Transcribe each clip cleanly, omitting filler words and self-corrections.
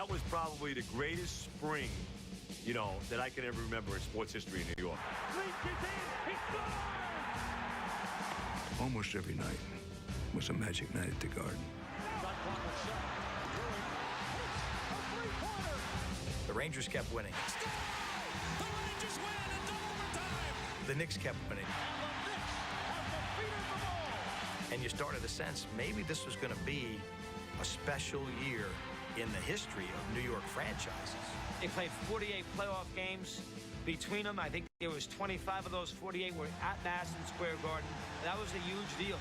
That was probably the greatest spring, you know, that I can ever remember in sports history in New York. Almost every night was a magic night at the Garden. The Rangers kept winning. The Rangers win in double overtime. The Knicks kept winning. And the Knicks have defeated them all. And you started to sense maybe this was going to be a special year in the history of New York franchises. They played 48 playoff games. Between them, I think there was 25 of those 48 were at Madison Square Garden. That was a huge deal.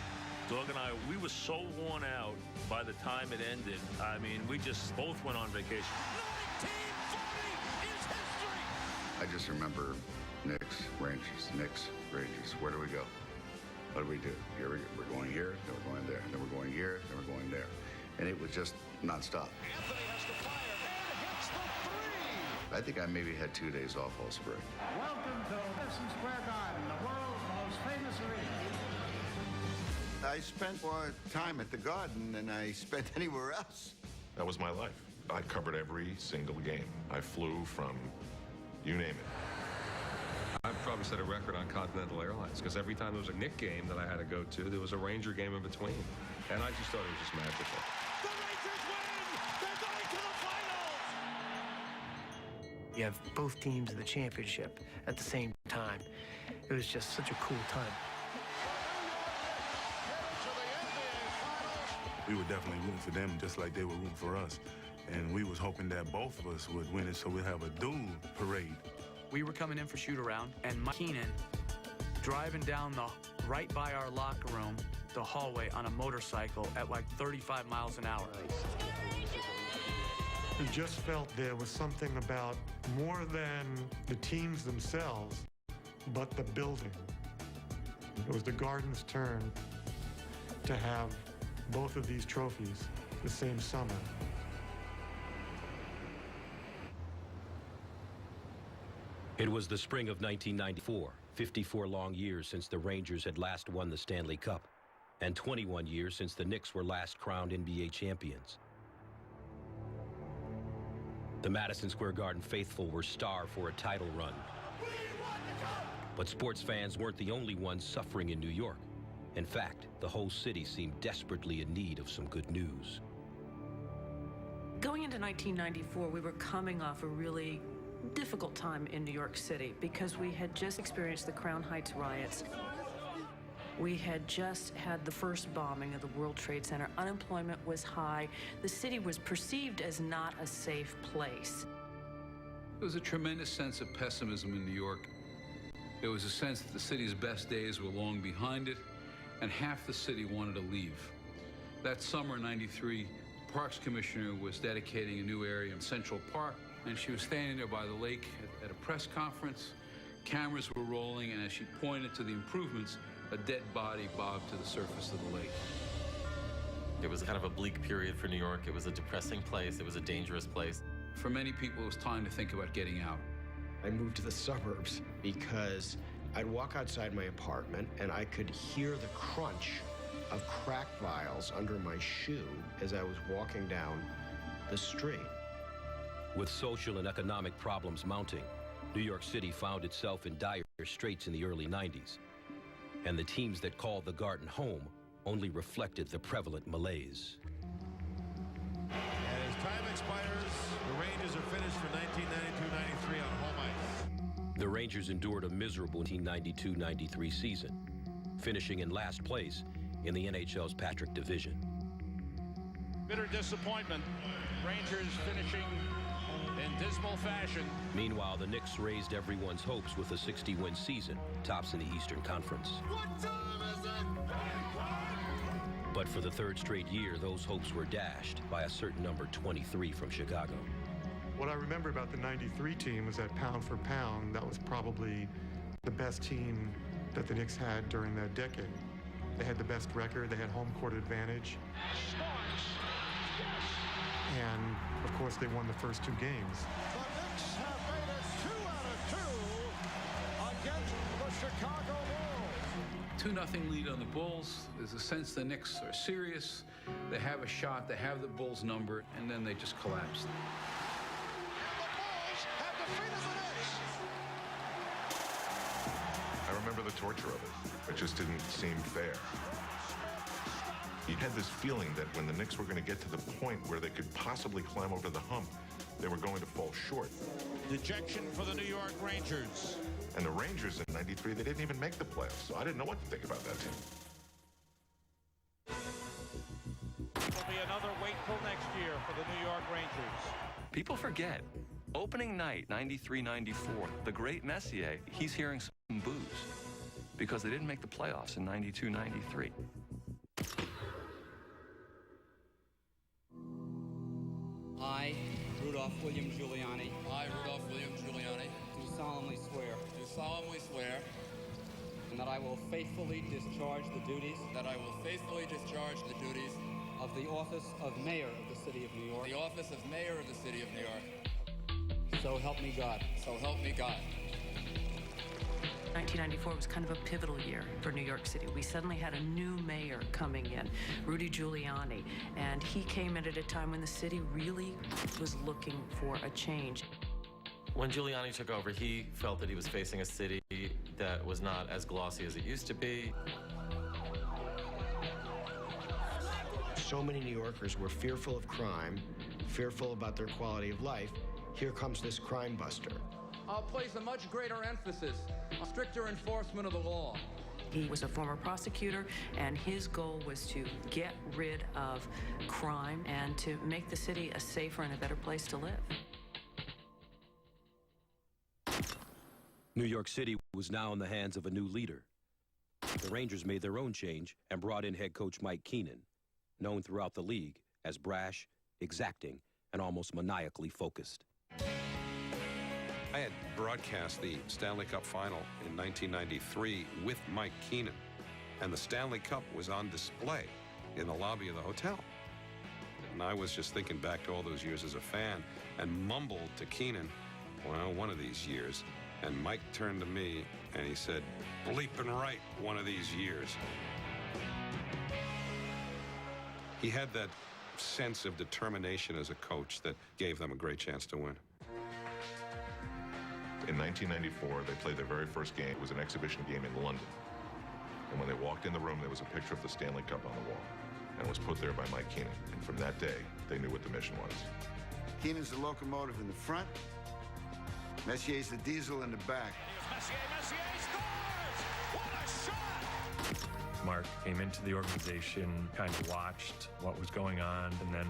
Doug and I, we were so worn out by the time it ended. I mean, we just both went on vacation. 1940 is history. I just remember Knicks, Rangers. Where do we go? What do we do? Here we're going here, then we're going there, then we're going here, then we're going there. And it was just nonstop. Anthony has to fire and hits the three. I think I maybe had 2 days off all spring. Welcome to Madison Square Garden, the world's most famous arena. I spent more time at the Garden than I spent anywhere else. That was my life. I covered every single game. I flew from, you name it. I've probably set a record on Continental Airlines because every time there was a Knick game that I had to go to, there was a Ranger game in between. And I just thought it was just magical. The Rangers win. They're going to the finals. You have both teams in the championship at the same time. It was just such a cool time. We were definitely rooting for them just like they were rooting for us. And we was hoping that both of us would win it so we'd have a dual parade. We were coming in for shoot-around, and Mike Keenan driving down right by our locker room, the hallway on a motorcycle at like 35 miles an hour. We just felt there was something about more than the teams themselves, but the building. It was the Garden's turn to have both of these trophies the same summer. It was the spring of 1994, 54 long years since the Rangers had last won the Stanley Cup, and 21 years since the Knicks were last crowned NBA champions. The Madison Square Garden faithful were starved for a title run. But sports fans weren't the only ones suffering in New York. In fact, the whole city seemed desperately in need of some good news. Going into 1994, we were coming off a really difficult time in New York City because we had just experienced the Crown Heights riots. We had just had the first bombing of the World Trade Center. Unemployment was high. The city was perceived as not a safe place. There was a tremendous sense of pessimism in New York. There was a sense that the city's best days were long behind it, and half the city wanted to leave. That summer, '93, the Parks Commissioner was dedicating a new area in Central Park, and she was standing there by the lake at a press conference. Cameras were rolling, and as she pointed to the improvements, a dead body bobbed to the surface of the lake. It was kind of a bleak period for New York. It was a depressing place. It was a dangerous place. For many people, it was time to think about getting out. I moved to the suburbs because I'd walk outside my apartment and I could hear the crunch of crack vials under my shoe as I was walking down the street. With social and economic problems mounting, New York City found itself in dire straits in the early 90s. And the teams that called the Garden home only reflected the prevalent malaise. As time expires, the Rangers are finished for 1992-93 on home ice. The Rangers endured a miserable 1992-93 season, finishing in last place in the NHL's Patrick Division. Bitter disappointment. Rangers finishing in dismal fashion. Meanwhile, the Knicks raised everyone's hopes with a 60-win season, tops in the Eastern Conference. What time is it? But for the third straight year, those hopes were dashed by a certain number 23 from Chicago. What I remember about the '93 team was that pound for pound, that was probably the best team that the Knicks had during that decade. They had the best record, they had home court advantage. And, of course, they won the first two games. The Knicks have made it 2 out of 2 against the Chicago Bulls. 2-0 lead on the Bulls. There's a sense the Knicks are serious, they have a shot, they have the Bulls number, and then they just collapsed. I remember the torture of it. It just didn't seem fair. You had this feeling that when the Knicks were going to get to the point where they could possibly climb over the hump, they were going to fall short. Dejection for the New York Rangers. And the Rangers in '93, they didn't even make the playoffs, so I didn't know what to think about that team. It'll be another wait till next year for the New York Rangers. People forget, opening night, 93-94, the great Messier, he's hearing some boos because they didn't make the playoffs in 92-93. I, Rudolph William Giuliani. I, Rudolph William Giuliani. Do solemnly swear. Do solemnly swear. And that I will faithfully discharge the duties. That I will faithfully discharge the duties. Of the office of Mayor of the City of New York. The office of Mayor of the City of New York. So help me God. So help me God. 1994 was kind of a pivotal year for New York City. We suddenly had a new mayor coming in, Rudy Giuliani, and he came in at a time when the city really was looking for a change. When Giuliani took over, he felt that he was facing a city that was not as glossy as it used to be. So many New Yorkers were fearful of crime, fearful about their quality of life. Here comes this crime buster. I'll place a much greater emphasis on stricter enforcement of the law. He was a former prosecutor, and his goal was to get rid of crime and to make the city a safer and a better place to live. New York City was now in the hands of a new leader. The Rangers made their own change and brought in head coach Mike Keenan, known throughout the league as brash, exacting, and almost maniacally focused. I had broadcast the Stanley Cup Final in 1993 with Mike Keenan, and the Stanley Cup was on display in the lobby of the hotel. And I was just thinking back to all those years as a fan and mumbled to Keenan, well, one of these years. And Mike turned to me and he said, bleeping right, one of these years. He had that sense of determination as a coach that gave them a great chance to win. In 1994, they played their very first game. It was an exhibition game in London. And when they walked in the room, there was a picture of the Stanley Cup on the wall. And it was put there by Mike Keenan. And from that day, they knew what the mission was. Keenan's the locomotive in the front. Messier's the diesel in the back. Messier scores! What a shot! Mark came into the organization, kind of watched what was going on, and then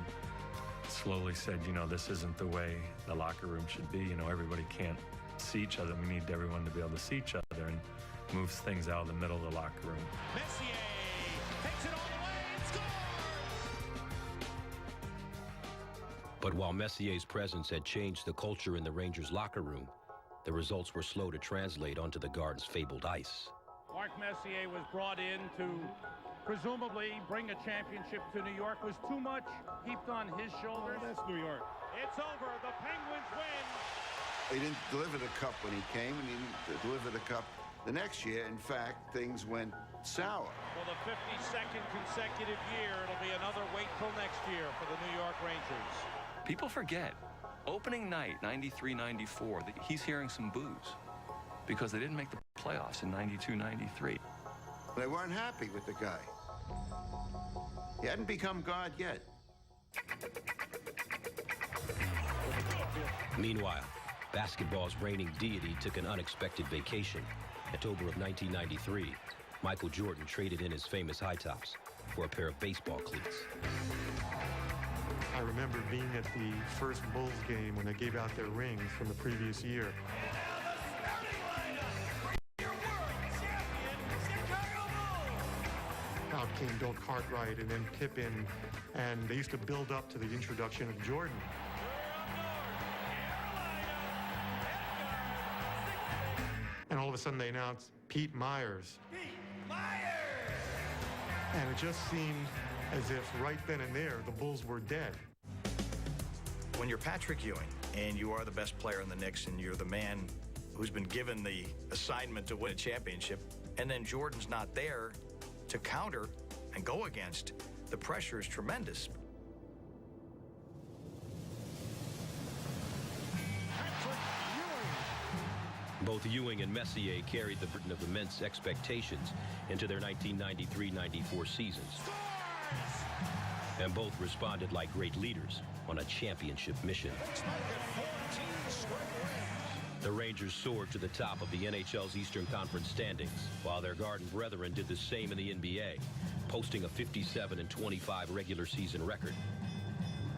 slowly said, you know, this isn't the way the locker room should be. You know, everybody can't see each other. We need everyone to be able to see each other, and moves things out of the middle of the locker room. Messier takes it all the way and scores! But while Messier's presence had changed the culture in the Rangers' locker room, the results were slow to translate onto the Garden's fabled ice. Mark Messier was brought in to presumably bring a championship to New York. Was too much heaped on his shoulders. That's New York. It's over. The Penguins win. He didn't deliver the cup when he came, and he didn't deliver the cup the next year. In fact, things went sour. For the 52nd consecutive year, it'll be another wait till next year for the New York Rangers. People forget, opening night, 93-94, he's hearing some boos because they didn't make the playoffs in 92-93. They weren't happy with the guy. He hadn't become God yet. Meanwhile, basketball's reigning deity took an unexpected vacation. October of 1993, Michael Jordan traded in his famous high tops for a pair of baseball cleats. I remember being at the first Bulls game when they gave out their rings from the previous year. Out came Bill Cartwright and then Pippen, and they used to build up to the introduction of Jordan. And all of a sudden they announced Pete Myers. And it just seemed as if right then and there, the Bulls were dead. When you're Patrick Ewing and you are the best player in the Knicks and you're the man who's been given the assignment to win a championship, and then Jordan's not there to counter and go against, the pressure is tremendous. Both Ewing and Messier carried the burden of immense expectations into their 1993-94 seasons. And both responded like great leaders on a championship mission. The Rangers soared to the top of the NHL's Eastern Conference standings, while their Garden brethren did the same in the NBA, posting a 57-25 regular season record.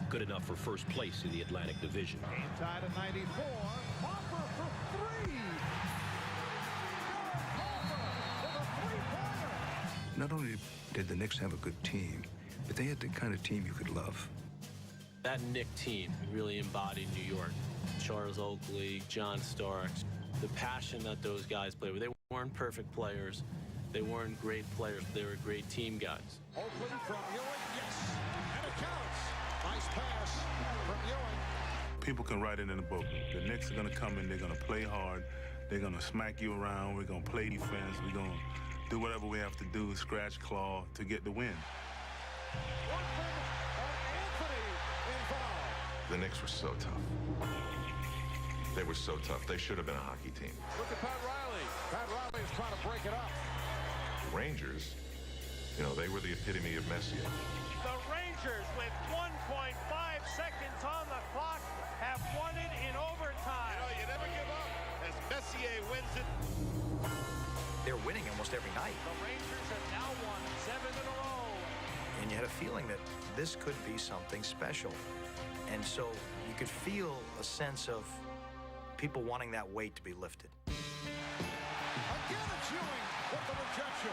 Good enough for first place in the Atlantic Division. Game tied at 94. Hopper for three. Not only did the Knicks have a good team, but they had the kind of team you could love. That Knick team really embodied New York. Charles Oakley, John Starks, the passion that those guys played with. They weren't perfect players. They weren't great players. They were great team guys. Oakley from Ewing, yes, and it counts. Nice pass from Ewing. People can write it in the book. The Knicks are going to come in, they're going to play hard, they're going to smack you around, we're going to play defense, we're going to do whatever we have to do, scratch, claw, to get the win. The Knicks were so tough. They were so tough. They should have been a hockey team. Look at Pat Riley. Pat Riley is trying to break it up. The Rangers, you know, they were the epitome of Messier. The Rangers, with 1.5 seconds on the clock, have won it in overtime. You never give up as Messier wins it. They're winning almost every night. The Rangers have now won 7 in a row. And you had a feeling that this could be something special. And so you could feel a sense of people wanting that weight to be lifted. Again, it's Ewing with the rejection.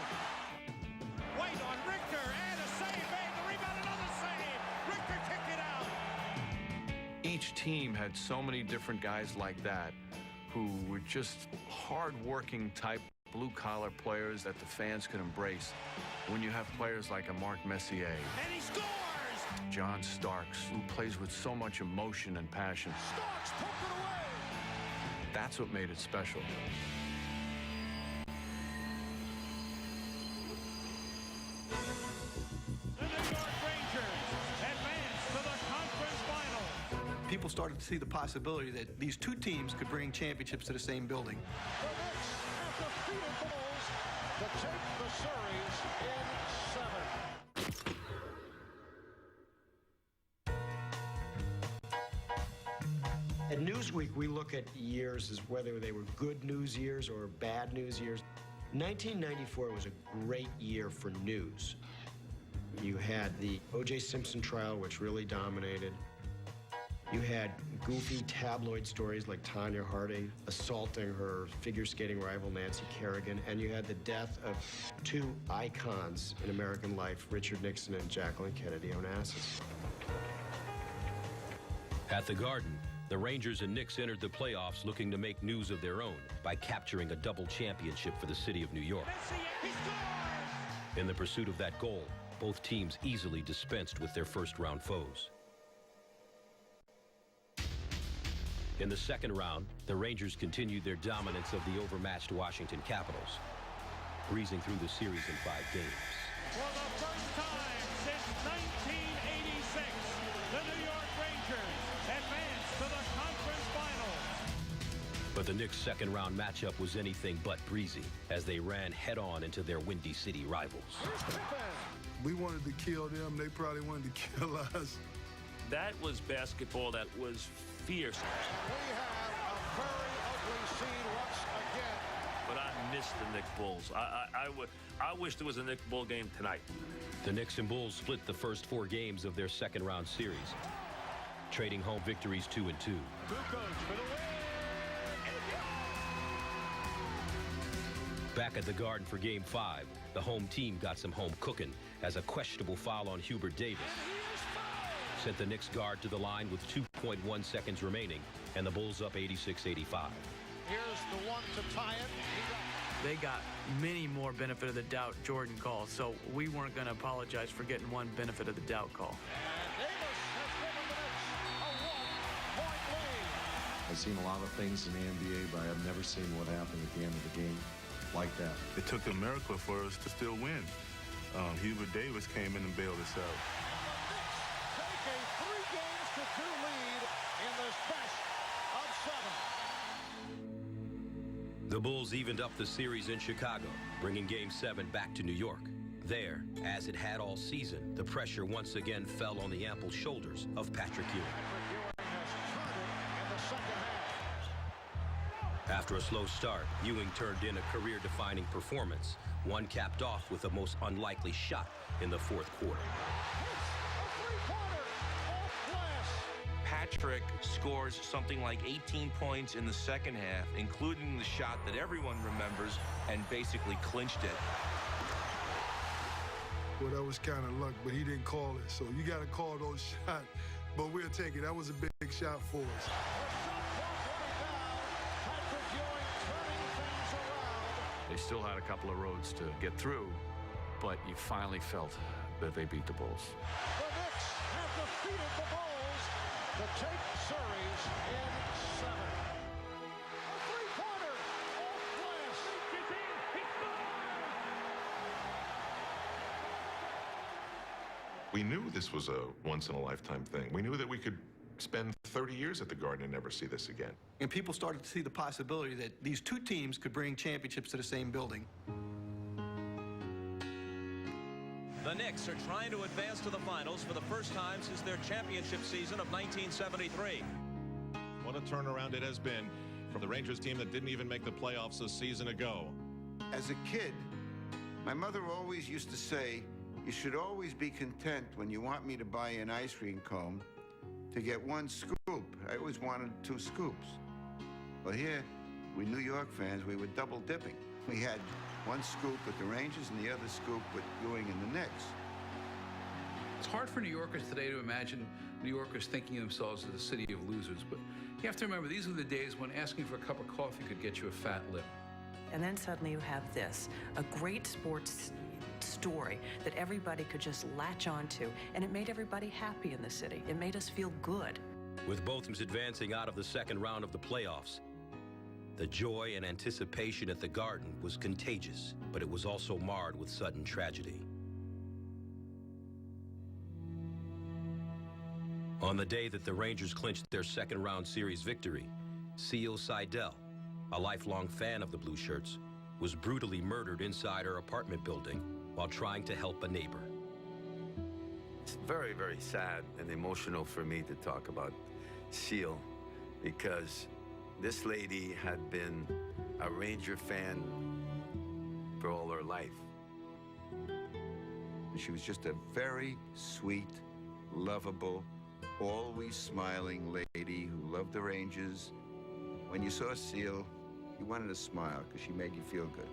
Wait on Richter, and a save, and the rebound, another save. Richter kicked it out. Each team had so many different guys like that who were just hard-working type blue-collar players that the fans could embrace. When you have players like a Mark Messier, And he scores! John Starks, who plays with so much emotion and passion. Starks took it away. That's what made it special. The New York Rangers advance to the conference final. People started to see the possibility that these two teams could bring championships to the same building. The Knicks have defeated the Bulls to take the series in 7. At Newsweek, we look at years as whether they were good news years or bad news years. 1994 was a great year for news. You had the O.J. Simpson trial, which really dominated. You had goofy tabloid stories like Tonya Harding assaulting her figure skating rival Nancy Kerrigan, and you had the death of two icons in American life, Richard Nixon and Jacqueline Kennedy Onassis. At the Garden, the Rangers and Knicks entered the playoffs looking to make news of their own by capturing a double championship for the city of New York. In the pursuit of that goal, both teams easily dispensed with their first-round foes. In the second round, the Rangers continued their dominance of the overmatched Washington Capitals, breezing through the series in 5 games. For the first time since 1986, the New York Rangers advance to the conference finals. But the Knicks' second-round matchup was anything but breezy as they ran head-on into their Windy City rivals. We wanted to kill them, they probably wanted to kill us. That was basketball that was fierce. We have a very ugly scene once again. But I missed the Knicks Bulls. I wish there was a Knicks Bull game tonight. The Knicks and Bulls split the first 4 games of their second-round series, trading home victories 2-2. Who goes for the win? Back at the Garden for Game 5, the home team got some home cooking as a questionable foul on Hubert Davis sent the Knicks guard to the line with 2.1 seconds remaining, and the Bulls up 86-85. Here's the one to tie it. They got many more benefit of the doubt Jordan called, so we weren't going to apologize for getting one benefit of the doubt call. I've seen a lot of things in the NBA, but I've never seen what happened at the end of the game like that. It took a miracle for us to still win. Hubert Davis came in and bailed us out. Take a 3-2 lead in this best of 7. The Bulls evened up the series in Chicago, bringing Game 7 back to New York. There, as it had all season, the pressure once again fell on the ample shoulders of Patrick Ewing. After a slow start, Ewing turned in a career-defining performance, one capped off with the most unlikely shot in the fourth quarter. Patrick scores something like 18 points in the second half, including the shot that everyone remembers, and basically clinched it. Well, that was kind of luck, but he didn't call it. So you got to call those shots, but we'll take it. That was a big shot for us. They still had a couple of roads to get through, but you finally felt that they beat the Bulls. The Knicks have defeated the Bulls to take series in 7. A three-pointer off glass. We knew this was a once-in-a-lifetime thing. We knew that we could spend 30 years at the Garden and never see this again. And people started to see the possibility that these two teams could bring championships to the same building. The Knicks are trying to advance to the finals for the first time since their championship season of 1973. What a turnaround it has been from the Rangers team that didn't even make the playoffs a season ago. As a kid, my mother always used to say, you should always be content when you want me to buy you an ice cream cone to get one scoop. I always wanted 2 scoops. Well, here, we New York fans, we were double dipping. We had one scoop with the Rangers and the other scoop with Ewing and the Knicks. It's hard for New Yorkers today to imagine New Yorkers thinking of themselves as a city of losers, but you have to remember these were the days when asking for a cup of coffee could get you a fat lip. And then suddenly you have this, a great sports story that everybody could just latch onto, and it made everybody happy in the city. It made us feel good. With both teams advancing out of the second round of the playoffs, the joy and anticipation at the Garden was contagious, but it was also marred with sudden tragedy. On the day that the Rangers clinched their second round series victory, C.O. Seidel, a lifelong fan of the Blue Shirts, was brutally murdered inside her apartment building while trying to help a neighbor. It's very, very sad and emotional for me to talk about Seal, because this lady had been a Ranger fan for all her life. And she was just a very sweet, lovable, always smiling lady who loved the Rangers. When you saw Seal, you wanted to smile because she made you feel good.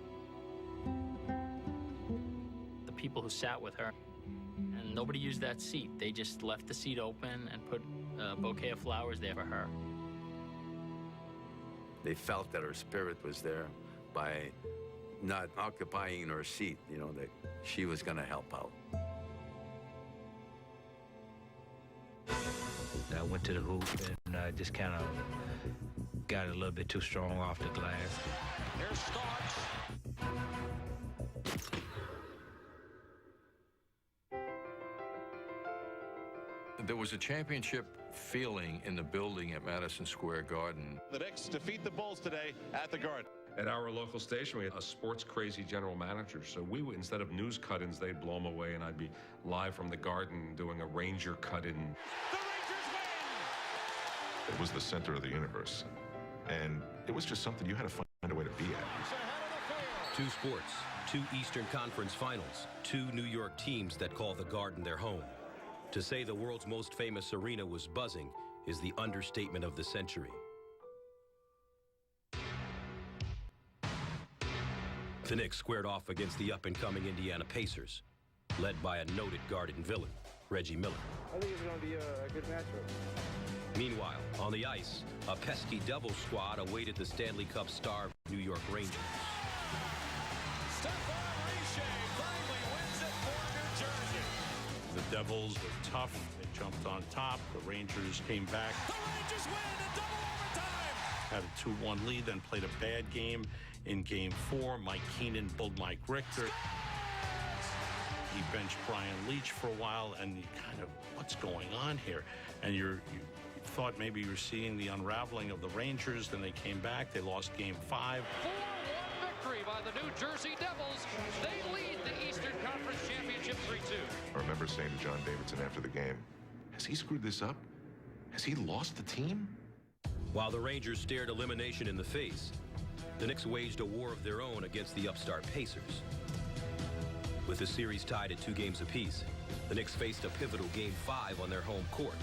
The people who sat with her, and nobody used that seat. They just left the seat open and put a bouquet of flowers there for her. They felt that her spirit was there by not occupying her seat, you know, that she was going to help out. I went to the hoop and I just kind of got a little bit too strong off the glass. Here's Starks. There was a championship feeling in the building at Madison Square Garden. The Knicks defeat the Bulls today at the Garden. At our local station, we had a sports-crazy general manager. So we would, instead of news cut-ins, they'd blow them away, and I'd be live from the Garden doing a Ranger cut-in. It was the center of the universe. And it was just something you had to find a way to be at. 2 sports, 2 Eastern Conference Finals, 2 New York teams that call the Garden their home. To say the world's most famous arena was buzzing is the understatement of the century. The Knicks squared off against the up-and-coming Indiana Pacers, led by a noted Garden villain, Reggie Miller. I think it's going to be a good matchup. Meanwhile, on the ice, a pesky Devils squad awaited the Stanley Cup star New York Rangers. The Devils were tough. They jumped on top. The Rangers came back. The Rangers win in double overtime. Had a 2-1 lead, then played a bad game in Game 4. Mike Keenan pulled Mike Richter. He benched Brian Leach for a while, and you kind of, what's going on here? And you thought maybe you were seeing the unraveling of the Rangers. Then they came back. They lost Game 5. 4-1 victory by the New Jersey Devils. They lead the Eastern Conference Championship 3-2. I remember saying to John Davidson after the game, has he screwed this up? Has he lost the team? While the Rangers stared elimination in the face, the Knicks waged a war of their own against the upstart Pacers. With the series tied at 2 games apiece, the Knicks faced a pivotal Game 5 on their home court.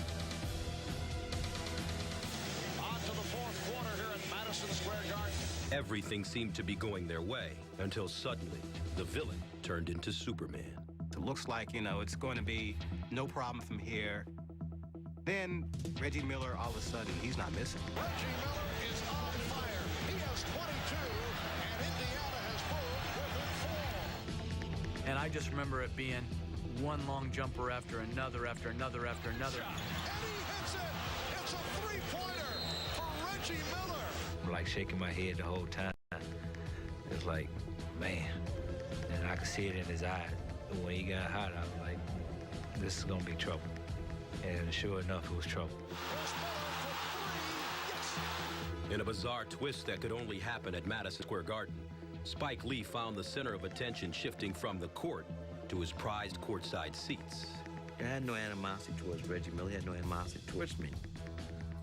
On to the fourth quarter here at Madison Square Garden. Everything seemed to be going their way until suddenly the villain turned into Superman. It looks like, it's going to be no problem from here. Then Reggie Miller, all of a sudden, he's not missing. Reggie Miller is on fire. He has 22, and Indiana has moved within 4. And I just remember it being one long jumper after another, after another, after another. And he hits it. It's a three-pointer for Reggie Miller. I'm like shaking my head the whole time. It's like, man. And I could see it in his eyes. When he got hot, I was like, this is going to be trouble. And sure enough, it was trouble. In a bizarre twist that could only happen at Madison Square Garden, Spike Lee found the center of attention shifting from the court to his prized courtside seats. I had no animosity towards Reggie Miller. He had no animosity towards me.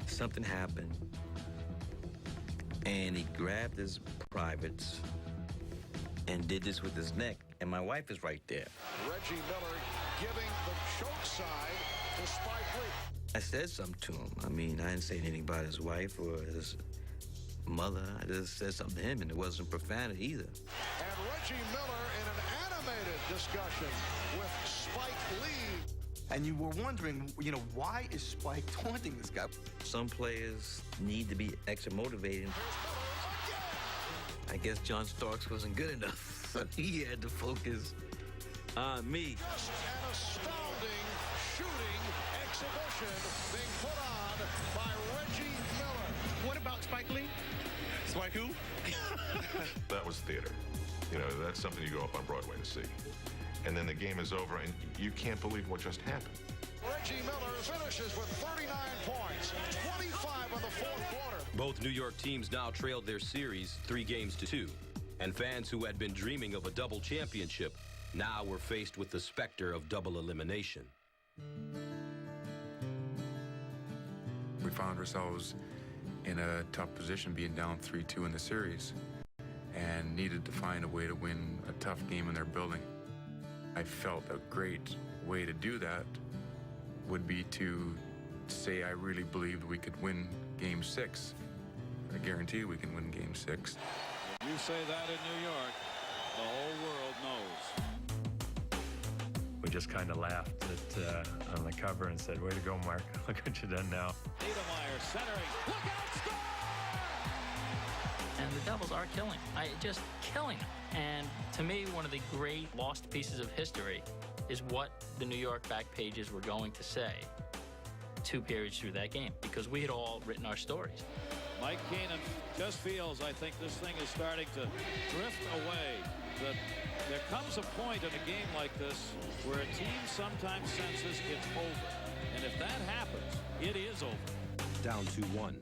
Something happened, and he grabbed his privates and did this with his neck, and my wife is right there. Reggie Miller giving the choke side to Spike Lee. I said something to him. I mean, I didn't say anything about his wife or his mother. I just said something to him, and it wasn't profanity either. And Reggie Miller in an animated discussion with Spike Lee. And you were wondering, why is Spike taunting this guy? Some players need to be extra motivated. I guess John Starks wasn't good enough, so he had to focus on me. Just an astounding shooting exhibition being put on by Reggie Miller. What about Spike Lee? Spike who? That was theater. That's something you go up on Broadway to see. And then the game is over, and you can't believe what just happened. Reggie Miller finishes with 39 points, 25 in the fourth quarter. Both New York teams now trailed their series 3-2, and fans who had been dreaming of a double championship now were faced with the specter of double elimination. We found ourselves in a tough position, being down 3-2 in the series, and needed to find a way to win a tough game in their building. I felt a great way to do that would be to say I really believed we could win Game 6. I guarantee we can win Game 6. When you say that in New York, the whole world knows. We just kind of laughed on the cover and said, way to go, Mark. Look what you've done now. Niedermeyer centering. Look out, score! And the Devils are killing. Just killing them. And to me, one of the great lost pieces of history is what the New York back pages were going to say 2 periods through that game, because we had all written our stories. Mike Keenan just feels, I think this thing is starting to drift away. That there comes a point in a game like this where a team sometimes senses it's over. And if that happens, it is over. Down 2-1,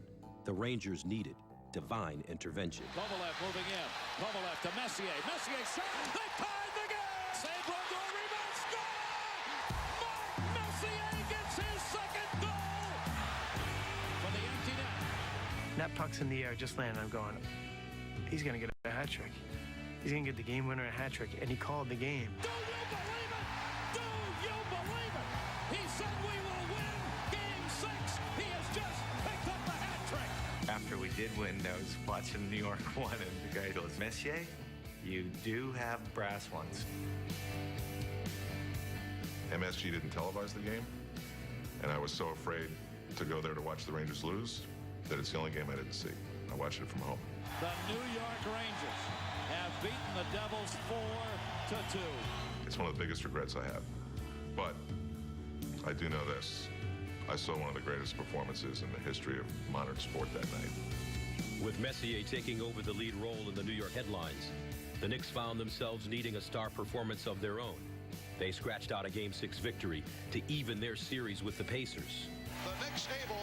the Rangers needed divine intervention. Kovalev moving in. Kovalev to Messier. Messier shot. They tied the game. Save Rondo, rebound, score! Mark Messier gets his second goal for the empty net. That puck's in the air, just landing. I'm going, he's going to get a hat trick. He's going to get the game winner a hat trick, and he called the game. Do you believe it? Do you believe it? He said we will win Game 6. He has just picked up the hat trick. After we did win, I was watching New York 1, and the guy goes, Messier, you do have brass ones. MSG didn't televise the game, and I was so afraid to go there to watch the Rangers lose that it's the only game I didn't see. I watched it from home. The New York Rangers have beaten the Devils 4-2. It's one of the biggest regrets I have. But I do know this. I saw one of the greatest performances in the history of modern sport that night. With Messier taking over the lead role in the New York headlines, the Knicks found themselves needing a star performance of their own. They scratched out a Game 6 victory to even their series with the Pacers. The Knicks able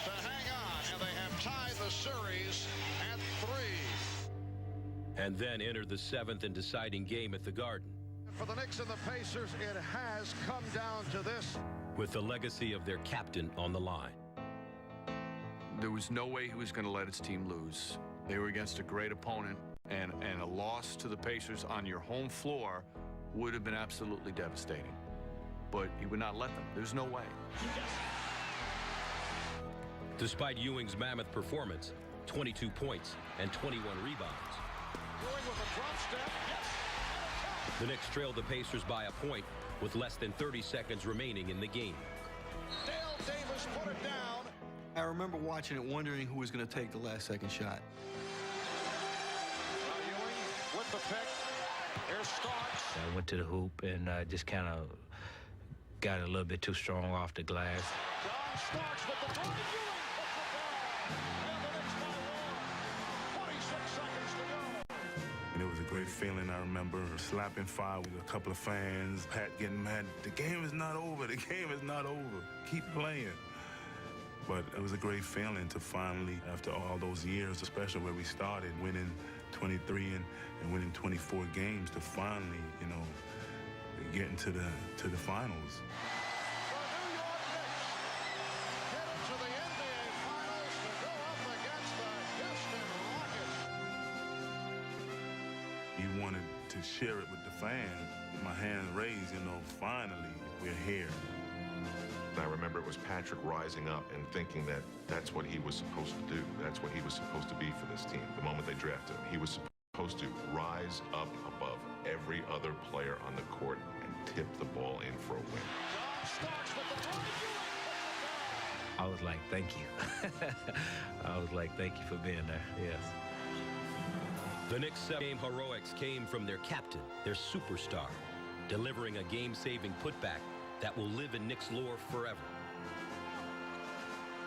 to hang on, and they have tied the series at 3. And then entered the 7th and deciding game at the Garden. For the Knicks and the Pacers, it has come down to this. With the legacy of their captain on the line. There was no way he was going to let his team lose. They were against a great opponent, and a loss to the Pacers on your home floor would have been absolutely devastating. But he would not let them. There's no way. Despite Ewing's mammoth performance, 22 points and 21 rebounds. Ewing with a drop step. Yes. The Knicks trailed the Pacers by a point with less than 30 seconds remaining in the game. Dale Davis put it down. I remember watching it, wondering who was going to take the last second shot. Ewing with the pick. Here's Starks. I went to the hoop and just kind of got a little bit too strong off the glass. John Starks with the ball. Ewing puts it down. And the Knicks by 1. 26 seconds to go. And it was a great feeling. I remember slapping five with a couple of fans. Pat getting mad. The game is not over. The game is not over. Keep playing. But it was a great feeling to finally, after all those years, especially where we started, winning 23 and winning 24 games, to finally, you know, get into the finals. The New York Knicks get into the NBA Finals to go up against the Houston Rockets. You wanted to share it with the fans. My hands raised, you know, finally, we're here. I remember it was Patrick rising up and thinking that that's what he was supposed to do. That's what he was supposed to be for this team. The moment they drafted him, he was supposed to rise up above every other player on the court and tip the ball in for a win. I was like, thank you. I was like, thank you for being there, yes. The Knicks' 7-game heroics came from their captain, their superstar, delivering a game-saving putback that will live in Knicks lore forever.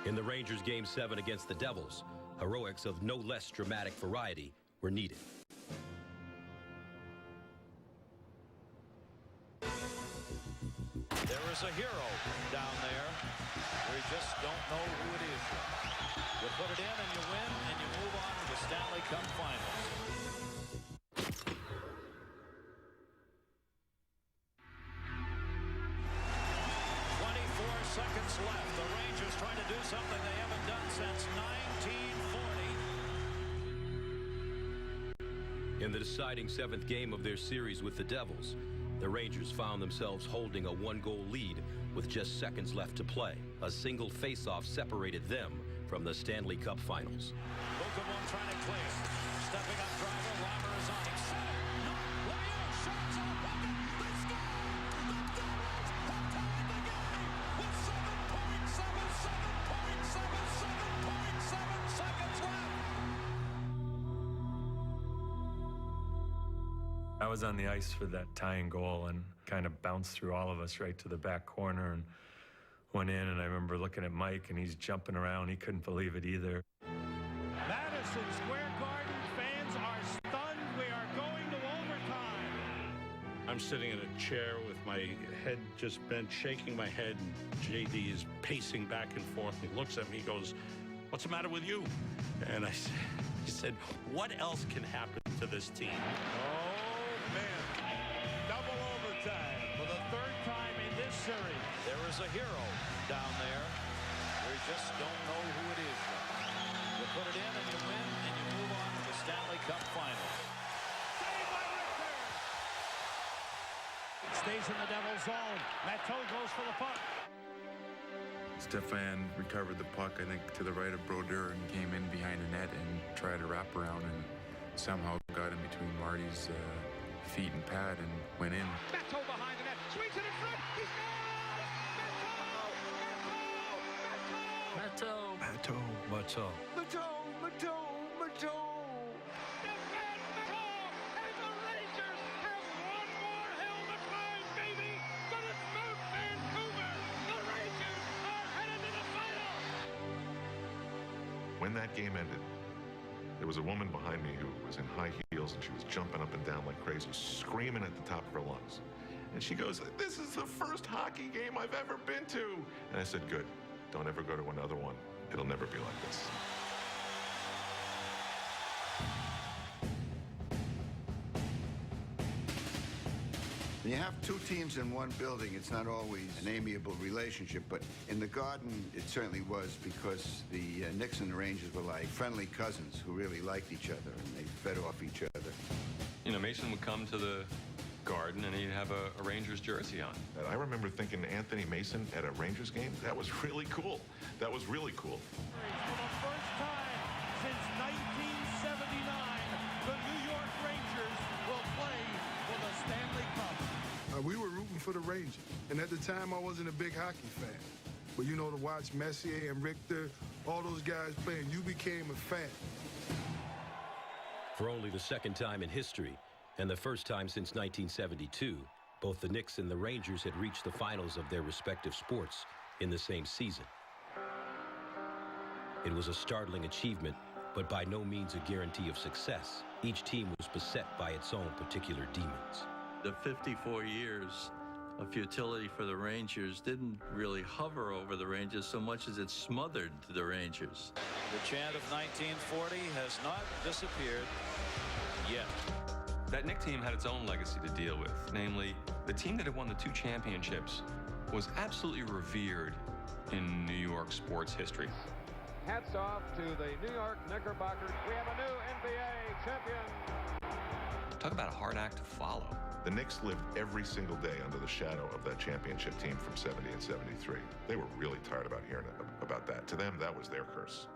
In the Rangers' Game 7 against the Devils, heroics of no less dramatic variety were needed. There is a hero down there. We just don't know who it is. You put it in and you win and you move on to the Stanley Cup Finals. 24 seconds left. The Rangers trying to do something they haven't done since 1940. In the deciding 7th game of their series with the Devils, the Rangers found themselves holding a 1-goal lead with just seconds left to play. A single face-off separated them from the Stanley Cup Finals. Bookabon trying to clear. Stepping up driver. Weimer is on him. Set it. No. Leo shots on bucket. They score. The Devils have tied the game with 7.7 seconds left. I was on the ice for that tying goal and kind of bounced through all of us right to the back corner and went in, and I remember looking at Mike and he's jumping around. He couldn't believe it either. Madison Square Garden fans are stunned. We are going to overtime. I'm sitting in a chair with my head just bent, shaking my head, and JD is pacing back and forth. He looks at me, he goes, "What's the matter with you?" And he said, "What else can happen to this team?" Oh, man. Double overtime for the 3rd time in this series. There is a hero down there. We just don't know who it is yet. You put it in and you win and you move on to the Stanley Cup Finals. Saved by Richter. Stays in the Devil's zone. Matteau goes for the puck. Stefan recovered the puck, I think, to the right of Brodeur and came in behind the net and tried to wrap around and somehow got in between Marty's feet and pad and went in. Matteau behind the net. Swings it in front. He scores! Matteau. When that game ended, there was a woman behind me who was in high heels and she was jumping up and down like crazy, screaming at the top of her lungs. And she goes, "This is the first hockey game I've ever been to." And I said, "Good. Don't ever go to another one. It'll never be like this." When you have two teams in one building, it's not always an amiable relationship, but in the Garden, it certainly was, because the Knicks and the Rangers were like friendly cousins who really liked each other, and they fed off each other. You know, Mason would come to the Garden and he'd have a Rangers jersey on. And I remember thinking Anthony Mason at a Rangers game, that was really cool. That was really cool. For the first time since 1979, the New York Rangers will play for the Stanley Cup. We were rooting for the Rangers, and at the time I wasn't a big hockey fan. But you know, to watch Messier and Richter, all those guys playing, you became a fan. For only the second time in history, and the first time since 1972, both the Knicks and the Rangers had reached the finals of their respective sports in the same season. It was a startling achievement, but by no means a guarantee of success. Each team was beset by its own particular demons. The 54 years of futility for the Rangers didn't really hover over the Rangers so much as it smothered the Rangers. The chant of 1940 has not disappeared yet. That Knick team had its own legacy to deal with. Namely, the team that had won the 2 championships was absolutely revered in New York sports history. Hats off to the New York Knickerbockers. We have a new NBA champion. Talk about a hard act to follow. The Knicks lived every single day under the shadow of that championship team from 70 and 73. They were really tired about hearing about that. To them, that was their curse.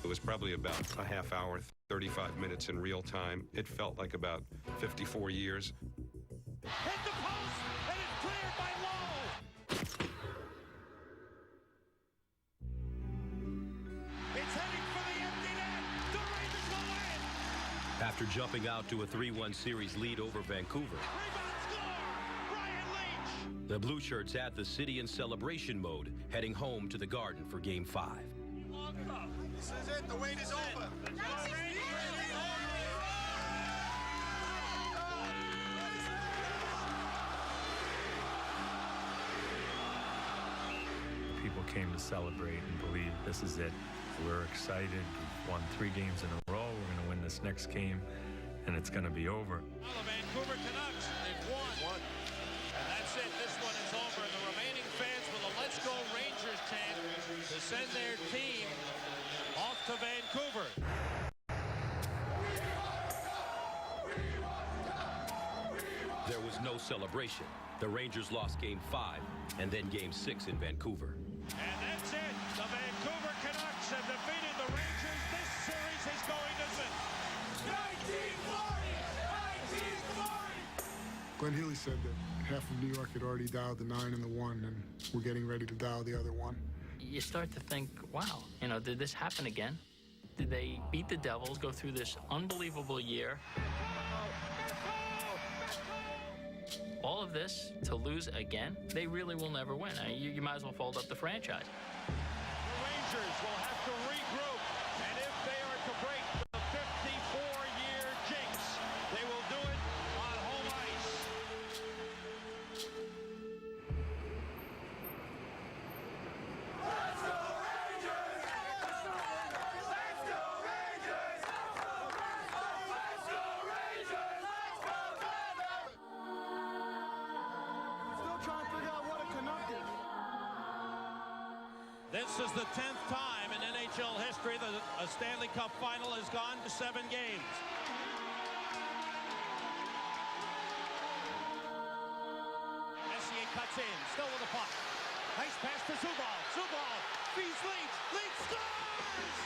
It was probably about a half hour, 35 minutes in real time. It felt like about 54 years. Hit the post, and it's cleared by Lowe. It's heading for the empty net. The Rangers will win. After jumping out to a 3-1 series lead over Vancouver, the Blue Shirts had the city in celebration mode, heading home to the Garden for Game 5. This is it. The wait is over. People came to celebrate and believe this is it. We're excited. We've won 3 games in a row. We're going to win this next game, and it's going to be over. Well, the Vancouver Canucks, they've won. And that's it. This one is over. And the remaining fans with a Let's Go Rangers chant to send their team off to Vancouver. There was no celebration. The Rangers lost Game 5 and then Game 6 in Vancouver. And that's it. The Vancouver Canucks have defeated the Rangers. This series is going to sink. 1940! 1940! Glenn Healy said that half of New York had already dialed the 9 and the 1, and we're getting ready to dial the other 1. You start to think, wow, you know, did this happen again? Did they beat the Devils, go through this unbelievable year? All of this to lose again? They really will never win. You might as well fold up the franchise. The Rangers will have to regroup, and if they are to break the 54-year jinx, they will do it on home ice. Let's go Rangers! Let's go Rangers! Let's go Rangers! Let's go Rangers! Let's go Rangers! Still trying to figure out what a Canuck is. This is the 10th time in NHL history that a Stanley Cup final has gone to 7 games. Messier cuts in, still with the puck. Nice pass to Zubov. Zubov feeds Leach. Leach scores!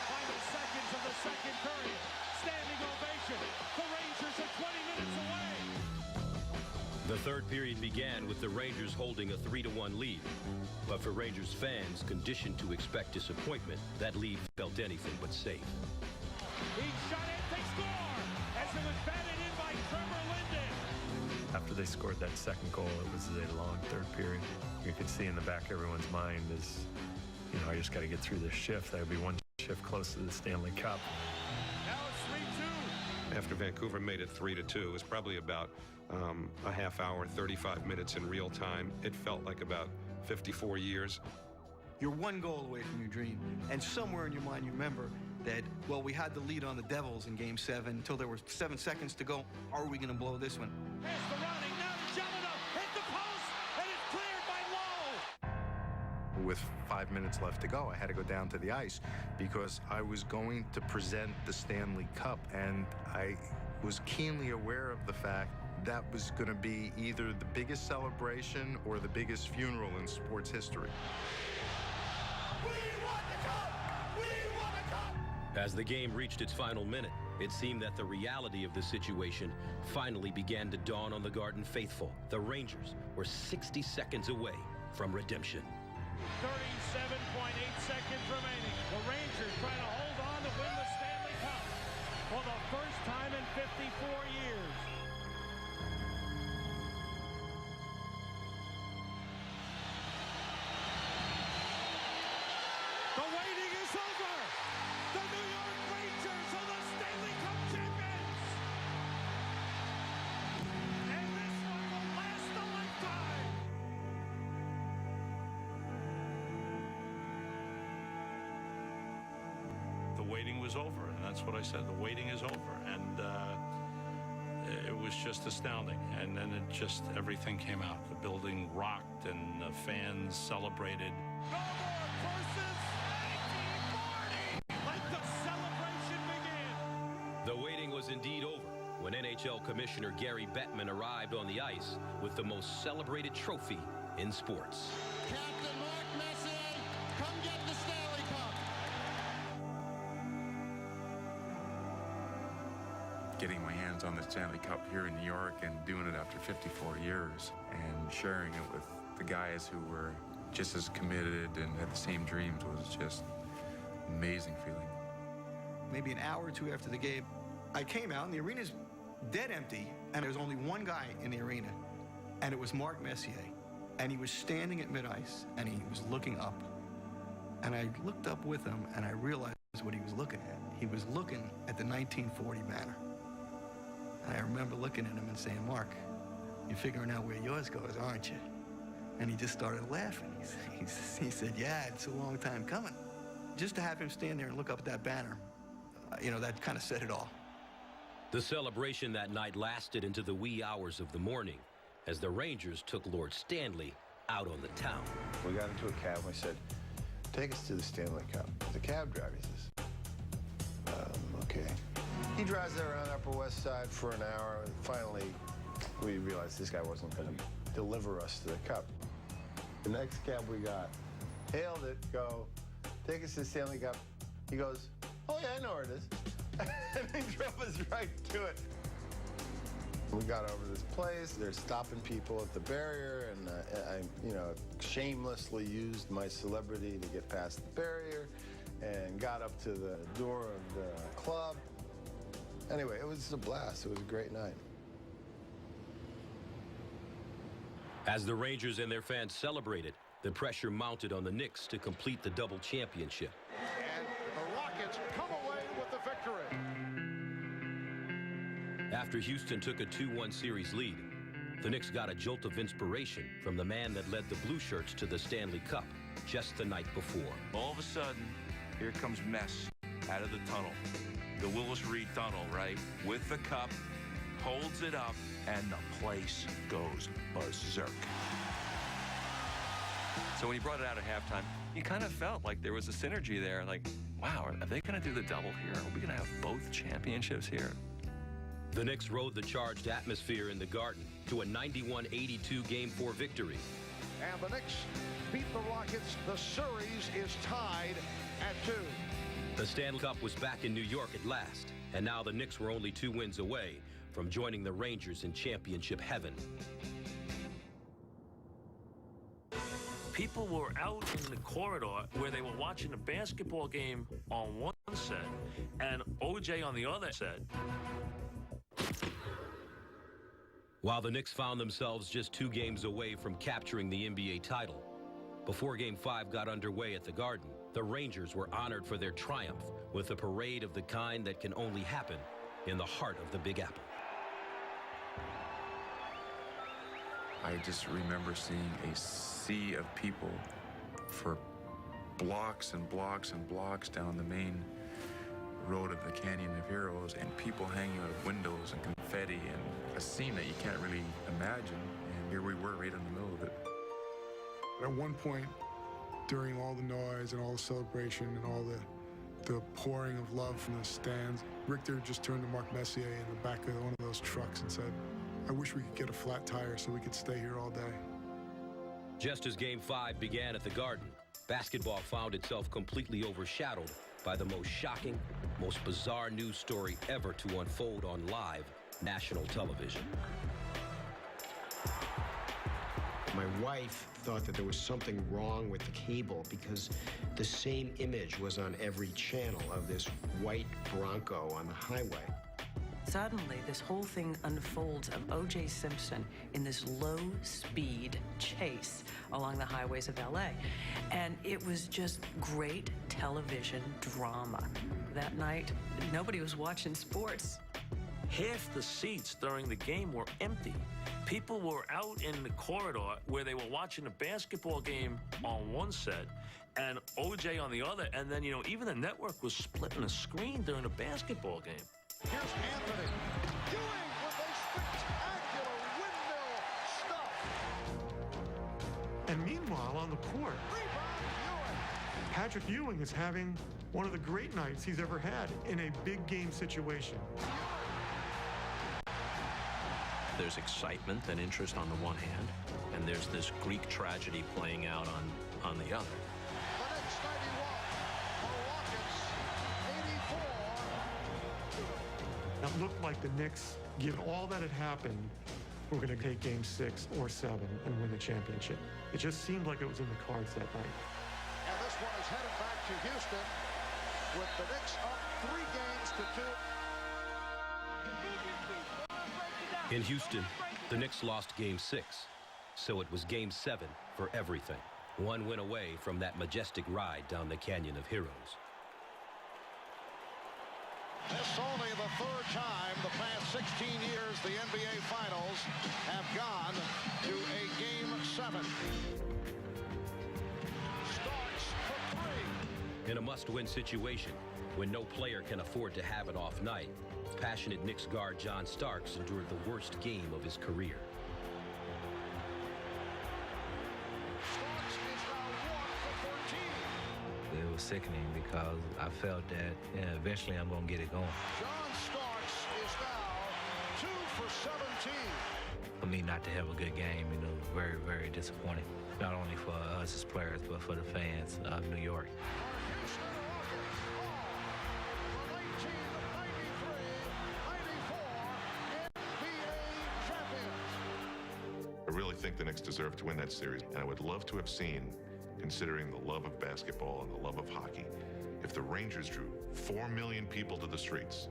Final seconds of the second period. Standing ovation. The Rangers are 20 minutes away. The third period began with the Rangers holding a 3-1 lead. But for Rangers fans conditioned to expect disappointment, that lead felt anything but safe. He shot it, they score! As it was batted in by Trevor Linden. After they scored that second goal, it was a long third period. You could see in the back of everyone's mind is, you know, I just got to get through this shift. That would be one shift close to the Stanley Cup. Now it's 3-2. after Vancouver made it 3-2. It was probably about a half hour, 35 minutes in real time. It felt like about 54 years. You're one goal away from your dream, and somewhere in your mind you remember that, well, we had the lead on the Devils in Game 7 until there were 7 seconds to go. Are we going to blow this one? Here's the running, now to Jelena, hit the post, and it's cleared by Lowe. With 5 minutes left to go, I had to go down to the ice because I was going to present the Stanley Cup, and I was keenly aware of the fact that was going to be either the biggest celebration or the biggest funeral in sports history. As the game reached its final minute, it seemed that the reality of the situation finally began to dawn on the Garden faithful. The Rangers were 60 seconds away from redemption. 37.8 seconds remaining. The Rangers trying to hold on to win the Stanley Cup for the first time in 54 years. The waiting is over. The New York Rangers are the Stanley Cup champions. And this one will last a lifetime. The waiting was over, and that's what I said. The waiting is over, and it was just astounding. And then it just, everything came out. The building rocked, and the fans celebrated. The waiting was indeed over when NHL Commissioner Gary Bettman arrived on the ice with the most celebrated trophy in sports. Captain Mark Messier, come get the Stanley Cup. Getting my hands on the Stanley Cup here in New York and doing it after 54 years and sharing it with the guys who were just as committed and had the same dreams was just an amazing feeling. Maybe an hour or two after the game, I came out and the arena's dead empty, and there was only one guy in the arena, and it was Mark Messier. And he was standing at mid-ice, and he was looking up. And I looked up with him, and I realized what he was looking at. He was looking at the 1940 banner. And I remember looking at him and saying, Mark, you're figuring out where yours goes, aren't you? And he just started laughing. He said, yeah, it's a long time coming. Just to have him stand there and look up at that banner, you know, that kind of said it all. The celebration that night lasted into the wee hours of the morning as the Rangers took Lord Stanley out on the town. We got into a cab and we said, take us to the Stanley Cup. The cab driver says, okay. He drives there around Upper West Side for an hour. Finally, we realized this guy wasn't going to deliver us to the cup. The next cab we got, hailed it, go, take us to the Stanley Cup. He goes, oh yeah, I know where it is. And he drove us right to it. We got over this place. They're stopping people at the barrier, and I, you know, shamelessly used my celebrity to get past the barrier and got up to the door of the club. Anyway, it was a blast. It was a great night. As the Rangers and their fans celebrated, the pressure mounted on the Knicks to complete the double championship. And the Rockets come away with the victory. After Houston took a 2-1 series lead, the Knicks got a jolt of inspiration from the man that led the Blue Shirts to the Stanley Cup just the night before. All of a sudden, here comes Mess out of the tunnel. The Willis Reed tunnel, right? With the cup, holds it up, and the place goes berserk. So when he brought it out at halftime, you kind of felt like there was a synergy there. Like, wow, are they going to do the double here? Are we going to have both championships here? The Knicks rode the charged atmosphere in the Garden to a 91-82 Game 4 victory. And the Knicks beat the Rockets. The series is tied at 2. The Stanley Cup was back in New York at last, and now the Knicks were only 2 wins away from joining the Rangers in championship heaven. People were out in the corridor where they were watching a basketball game on one set and OJ on the other set. While the Knicks found themselves just 2 games away from capturing the NBA title, before Game 5 got underway at the Garden, the Rangers were honored for their triumph with a parade of the kind that can only happen in the heart of the Big Apple. I just remember seeing a sea of people for blocks and blocks and blocks down the main road of the Canyon of Heroes, and people hanging out of windows and confetti, and a scene that you can't really imagine. And here we were right in the middle of it. At one point, during all the noise and all the celebration and all the pouring of love from the stands, Richter just turned to Mark Messier in the back of one of those trucks and said, "I wish we could get a flat tire so we could stay here all day." Just as Game 5 began at the Garden, basketball found itself completely overshadowed by the most shocking, most bizarre news story ever to unfold on live national television. My wife thought that there was something wrong with the cable because the same image was on every channel of this white Bronco on the highway. Suddenly, this whole thing unfolds of O.J. Simpson in this low-speed chase along the highways of L.A. And it was just great television drama. That night, nobody was watching sports. Half the seats during the game were empty. People were out in the corridor where they were watching a basketball game on one set and OJ on the other. And then, even the network was splitting the screen during a basketball game. Here's Anthony. Ewing with a spectacular windmill stuff. And meanwhile, on the court, Patrick Ewing is having one of the great nights he's ever had in a big game situation. There's excitement and interest on the one hand, and there's this Greek tragedy playing out on the other. The Knicks 91, Rockets 84. It looked like the Knicks, given all that had happened, were going to take Game 6 or 7 and win the championship. It just seemed like it was in the cards that night. And this one is headed back to Houston with the Knicks up 3 games to 2. In Houston, the Knicks lost Game 6, so it was Game 7 for everything. One win away from that majestic ride down the Canyon of Heroes. This only the 3rd time the past 16 years the NBA Finals have gone to a Game 7. Starks for 3. In a must-win situation, when no player can afford to have an off night, passionate Knicks guard John Starks endured the worst game of his career. Starks is now 1 for 13. It was sickening because I felt that eventually I'm going to get it going. John Starks is now 2 for 17. For me not to have a good game, very, very disappointing. Not only for us as players, but for the fans of New York. I really think the Knicks deserve to win that series, and I would love to have seen, considering the love of basketball and the love of hockey, if the Rangers drew 4 million people to the streets,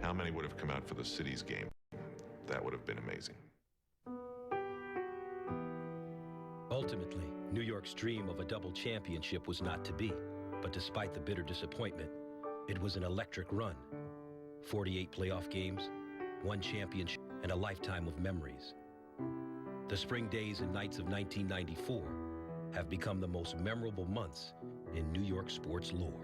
how many would have come out for the city's game? That would have been amazing. Ultimately, New York's dream of a double championship was not to be, but despite the bitter disappointment, it was an electric run. 48 playoff games, 1 championship, and a lifetime of memories. The spring days and nights of 1994 have become the most memorable months in New York sports lore.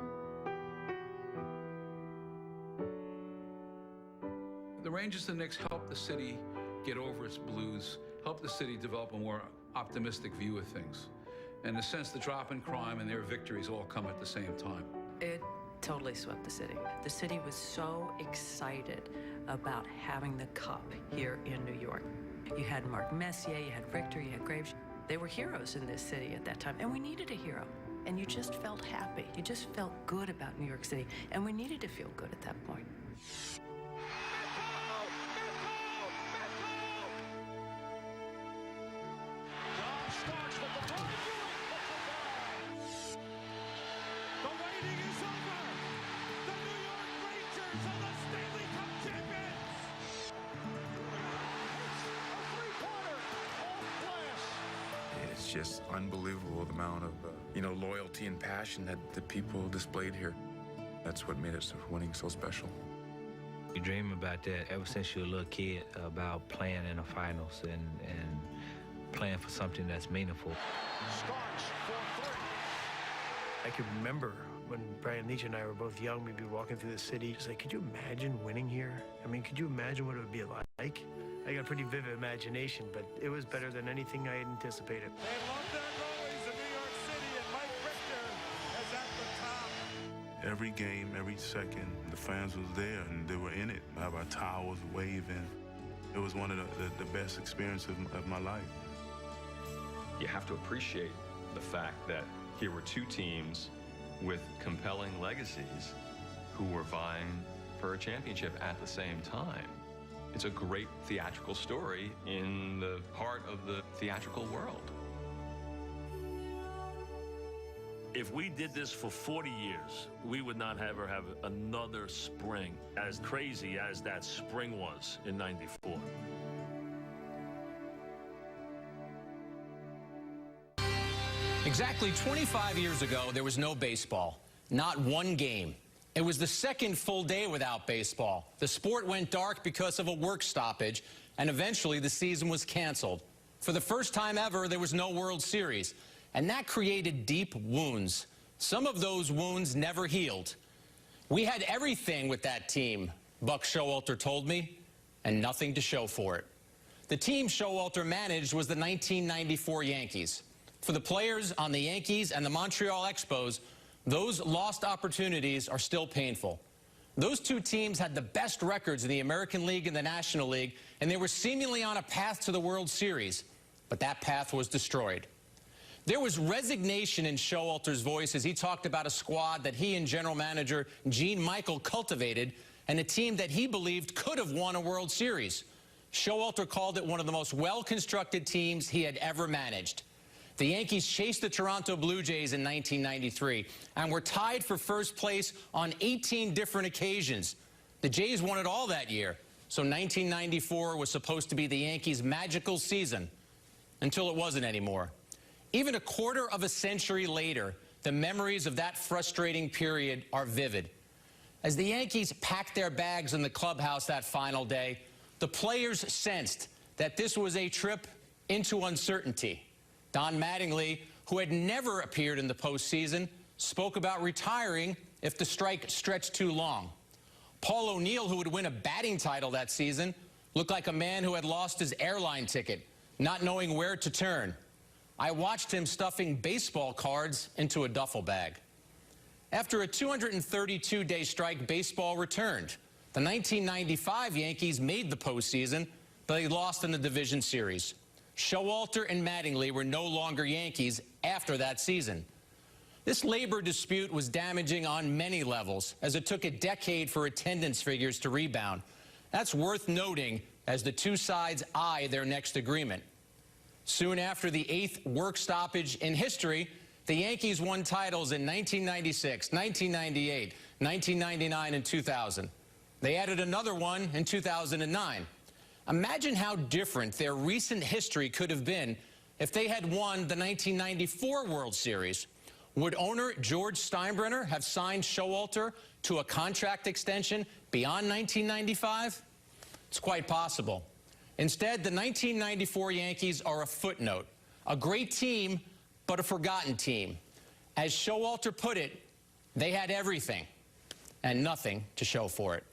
The Rangers and Knicks helped the city get over its blues, helped the city develop a more optimistic view of things. And in a sense, the drop in crime and their victories all come at the same time. It totally swept the city. The city was so excited about having the cup here in New York. You had Mark Messier, you had Richter, you had Graves. They were heroes in this city at that time, and we needed a hero. And you just felt happy. You just felt good about New York City, and we needed to feel good at that point. It's just unbelievable the amount of loyalty and passion that the people displayed here. That's what made it winning so special. You dream about that ever since you're a little kid, about playing in the finals and playing for something that's meaningful. Starks for three. I could remember when Brian Leach and I were both young, we'd be walking through the city, just like, could you imagine winning here? I mean, could you imagine what it would be like? I got a pretty vivid imagination, but it was better than anything I had anticipated. They love their goalies in New York City, and Mike Richter is at the top. Every game, every second, the fans was there, and they were in it. Have our towels waving. It was one of the best experiences of my life. You have to appreciate the fact that here were two teams with compelling legacies who were vying for a championship at the same time. It's a great theatrical story in the heart of the theatrical world. If we did this for 40 years, we would not ever have another spring as crazy as that spring was in '94. Exactly 25 years ago, there was no baseball, not one game. It was the second full day without baseball. The sport went dark because of a work stoppage, and eventually the season was canceled. For the first time ever, there was no World Series, and that created deep wounds. Some of those wounds never healed. We had everything with that team, Buck Showalter told me, and nothing to show for it. The team Showalter managed was the 1994 Yankees. For the players on the Yankees and the Montreal Expos, those lost opportunities are still painful. Those two teams had the best records in the American League and the National League, and they were seemingly on a path to the World Series, but that path was destroyed. There was resignation in Showalter's voice as he talked about a squad that he and general manager Gene Michael cultivated and a team that he believed could have won a World Series. Showalter called it one of the most well-constructed teams he had ever managed. The Yankees chased the Toronto Blue Jays in 1993 and were tied for first place on 18 different occasions. The Jays won it all that year, so 1994 was supposed to be the Yankees' magical season, until it wasn't anymore. Even a quarter of a century later, the memories of that frustrating period are vivid. As the Yankees packed their bags in the clubhouse that final day, the players sensed that this was a trip into uncertainty. Don Mattingly, who had never appeared in the postseason, spoke about retiring if the strike stretched too long. Paul O'Neill, who would win a batting title that season, looked like a man who had lost his airline ticket, not knowing where to turn. I watched him stuffing baseball cards into a duffel bag. After a 232-day strike, baseball returned. The 1995 Yankees made the postseason, but they lost in the division series. Showalter and Mattingly were no longer Yankees after that season. This labor dispute was damaging on many levels, as it took a decade for attendance figures to rebound. That's worth noting as the two sides eye their next agreement. Soon after the 8th work stoppage in history, the Yankees won titles in 1996, 1998, 1999, and 2000. They added another one in 2009. Imagine how different their recent history could have been if they had won the 1994 World Series. Would owner George Steinbrenner have signed Showalter to a contract extension beyond 1995? It's quite possible. Instead, the 1994 Yankees are a footnote, a great team, but a forgotten team. As Showalter put it, they had everything and nothing to show for it.